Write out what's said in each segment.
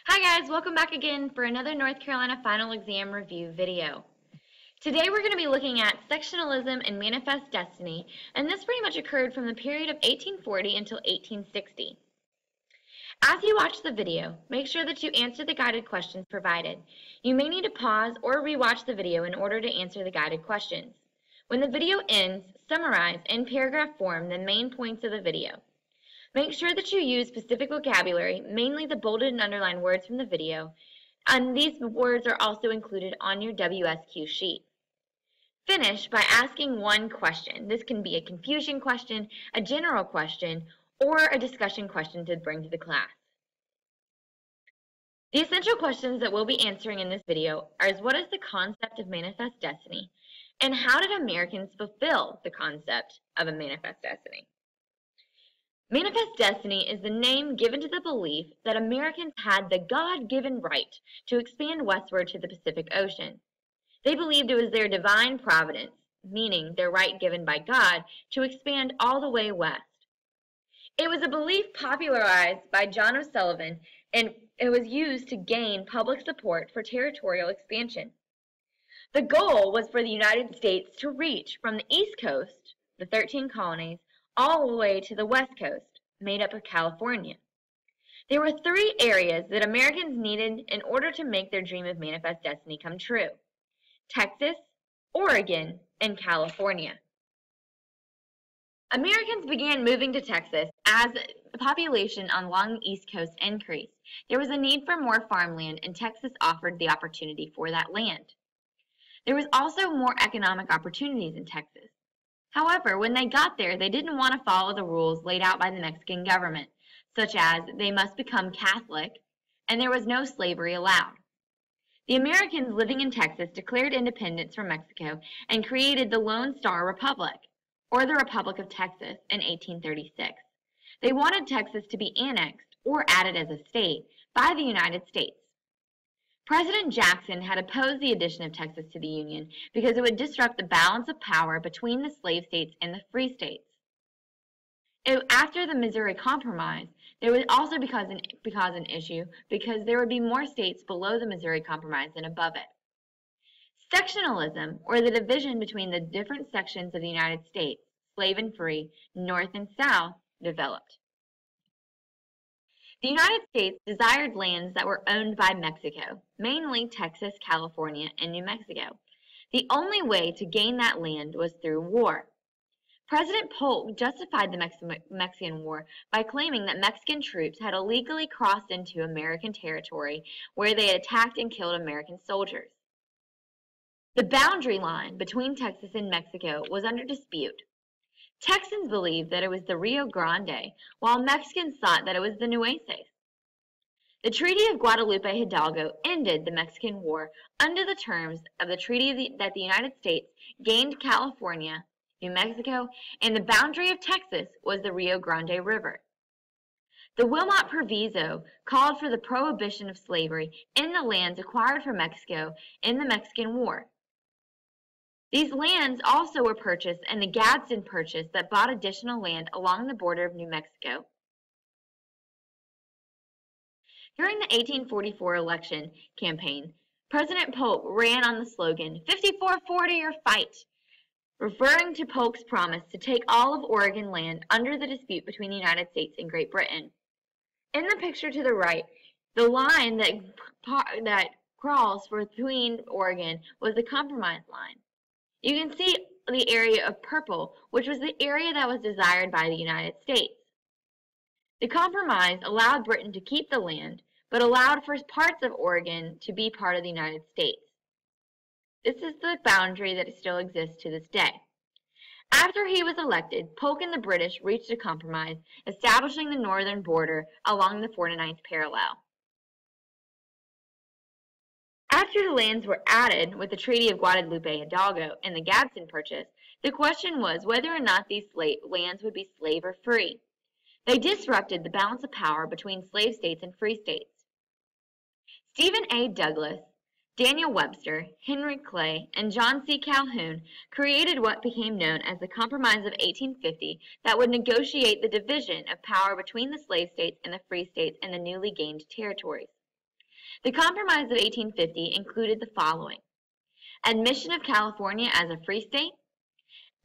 Hi guys, welcome back again for another North Carolina Final Exam Review video. Today we're going to be looking at sectionalism and manifest destiny, and this pretty much occurred from the period of 1840 until 1860. As you watch the video, make sure that you answer the guided questions provided. You may need to pause or rewatch the video in order to answer the guided questions. When the video ends, summarize in paragraph form the main points of the video. Make sure that you use specific vocabulary, mainly the bolded and underlined words from the video, and these words are also included on your WSQ sheet. Finish by asking one question. This can be a confusion question, a general question, or a discussion question to bring to the class. The essential questions that we'll be answering in this video are what is the concept of manifest destiny, and how did Americans fulfill the concept of a manifest destiny? Manifest destiny is the name given to the belief that Americans had the God-given right to expand westward to the Pacific Ocean. They believed it was their divine providence, meaning their right given by God, to expand all the way west. It was a belief popularized by John O'Sullivan, and it was used to gain public support for territorial expansion. The goal was for the United States to reach from the East Coast, the 13 colonies, all the way to the West Coast, made up of California. There were three areas that Americans needed in order to make their dream of manifest destiny come true: Texas, Oregon, and California. Americans began moving to Texas as the population along the East Coast increased. There was a need for more farmland, and Texas offered the opportunity for that land. There was also more economic opportunities in Texas. However, when they got there, they didn't want to follow the rules laid out by the Mexican government, such as they must become Catholic, and there was no slavery allowed. The Americans living in Texas declared independence from Mexico and created the Lone Star Republic, or the Republic of Texas, in 1836. They wanted Texas to be annexed, or added as a state, by the United States. President Jackson had opposed the addition of Texas to the Union because it would disrupt the balance of power between the slave states and the free states. After the Missouri Compromise, there would also be an issue because there would be more states below the Missouri Compromise than above it. Sectionalism, or the division between the different sections of the United States, slave and free, North and South, developed. The United States desired lands that were owned by Mexico, mainly Texas, California, and New Mexico. The only way to gain that land was through war. President Polk justified the Mexican War by claiming that Mexican troops had illegally crossed into American territory where they had attacked and killed American soldiers. The boundary line between Texas and Mexico was under dispute. Texans believed that it was the Rio Grande, while Mexicans thought that it was the Nueces. The Treaty of Guadalupe Hidalgo ended the Mexican War under the terms of the treaty that the United States gained California, New Mexico, and the boundary of Texas was the Rio Grande River. The Wilmot Proviso called for the prohibition of slavery in the lands acquired from Mexico in the Mexican War. These lands also were purchased in the Gadsden Purchase that bought additional land along the border of New Mexico. During the 1844 election campaign, President Polk ran on the slogan, "54-40 or fight," referring to Polk's promise to take all of Oregon land under the dispute between the United States and Great Britain. In the picture to the right, the line that crawls between Oregon was the Compromise line. You can see the area of purple, which was the area that was desired by the United States. The Compromise allowed Britain to keep the land, but allowed for parts of Oregon to be part of the United States. This is the boundary that still exists to this day. After he was elected, Polk and the British reached a compromise, establishing the northern border along the 49th parallel. After the lands were added with the Treaty of Guadalupe Hidalgo and the Gadsden Purchase, the question was whether or not these lands would be slave or free. They disrupted the balance of power between slave states and free states. Stephen A. Douglas, Daniel Webster, Henry Clay, and John C. Calhoun created what became known as the Compromise of 1850 that would negotiate the division of power between the slave states and the free states in the newly gained territories. The Compromise of 1850 included the following: admission of California as a free state,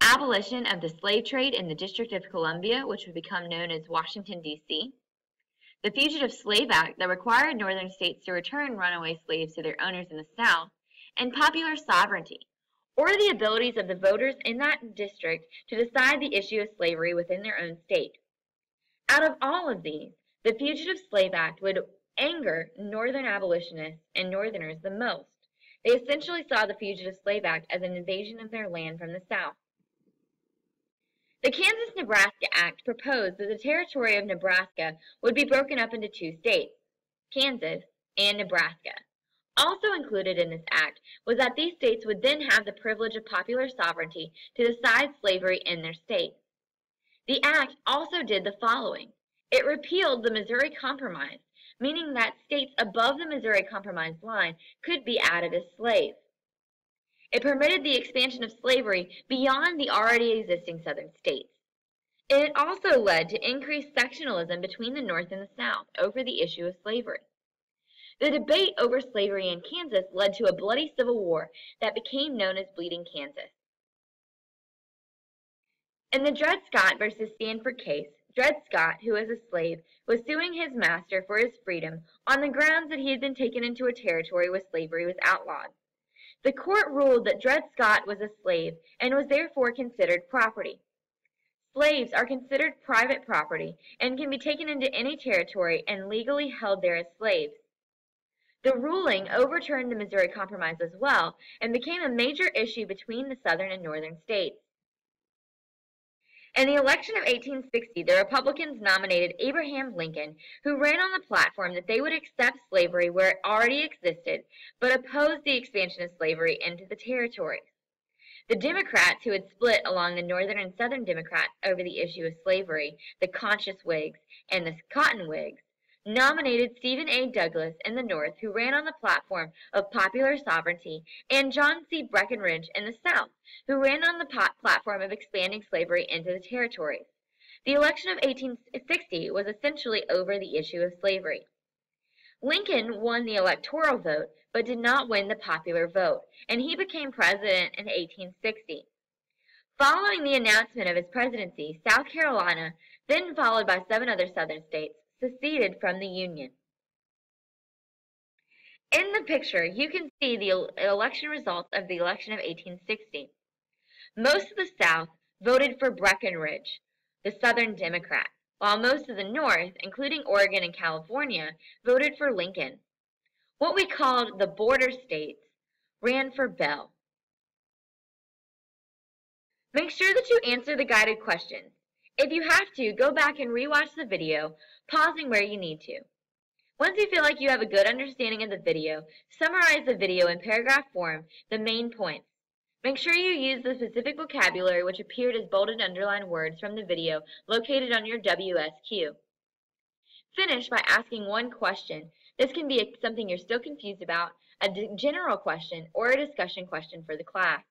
abolition of the slave trade in the District of Columbia, which would become known as Washington, D.C., the Fugitive Slave Act that required northern states to return runaway slaves to their owners in the South, and popular sovereignty, or the abilities of the voters in that district to decide the issue of slavery within their own state. Out of all of these, the Fugitive Slave Act would anger Northern abolitionists and Northerners the most. They essentially saw the Fugitive Slave Act as an invasion of their land from the South. The Kansas-Nebraska Act proposed that the territory of Nebraska would be broken up into two states, Kansas and Nebraska. Also included in this act was that these states would then have the privilege of popular sovereignty to decide slavery in their state. The act also did the following. It repealed the Missouri Compromise, meaning that states above the Missouri Compromise line could be added as slaves. It permitted the expansion of slavery beyond the already existing southern states. And it also led to increased sectionalism between the North and the South over the issue of slavery. The debate over slavery in Kansas led to a bloody civil war that became known as Bleeding Kansas. In the Dred Scott versus Stanford case, Dred Scott, who was a slave, was suing his master for his freedom on the grounds that he had been taken into a territory where slavery was outlawed. The court ruled that Dred Scott was a slave and was therefore considered property. Slaves are considered private property and can be taken into any territory and legally held there as slaves. The ruling overturned the Missouri Compromise as well and became a major issue between the southern and northern states. In the election of 1860, the Republicans nominated Abraham Lincoln, who ran on the platform that they would accept slavery where it already existed, but opposed the expansion of slavery into the territories. The Democrats, who had split along the Northern and Southern Democrats over the issue of slavery, the Conscious Whigs and the Cotton Whigs, nominated Stephen A. Douglas in the North, who ran on the platform of popular sovereignty, and John C. Breckinridge in the South, who ran on the platform of expanding slavery into the territories. The election of 1860 was essentially over the issue of slavery. Lincoln won the electoral vote, but did not win the popular vote, and he became president in 1860. Following the announcement of his presidency, South Carolina, then followed by 7 other southern states, seceded from the Union. In the picture, you can see the election results of the election of 1860. Most of the South voted for Breckinridge, the Southern Democrat, while most of the North, including Oregon and California, voted for Lincoln. What we called the border states ran for Bell. Make sure that you answer the guided questions. If you have to, go back and rewatch the video, pausing where you need to. Once you feel like you have a good understanding of the video, summarize the video in paragraph form, the main points. Make sure you use the specific vocabulary which appeared as bolded and underlined words from the video located on your WSQ. Finish by asking one question. This can be something you're still confused about, a general question, or a discussion question for the class.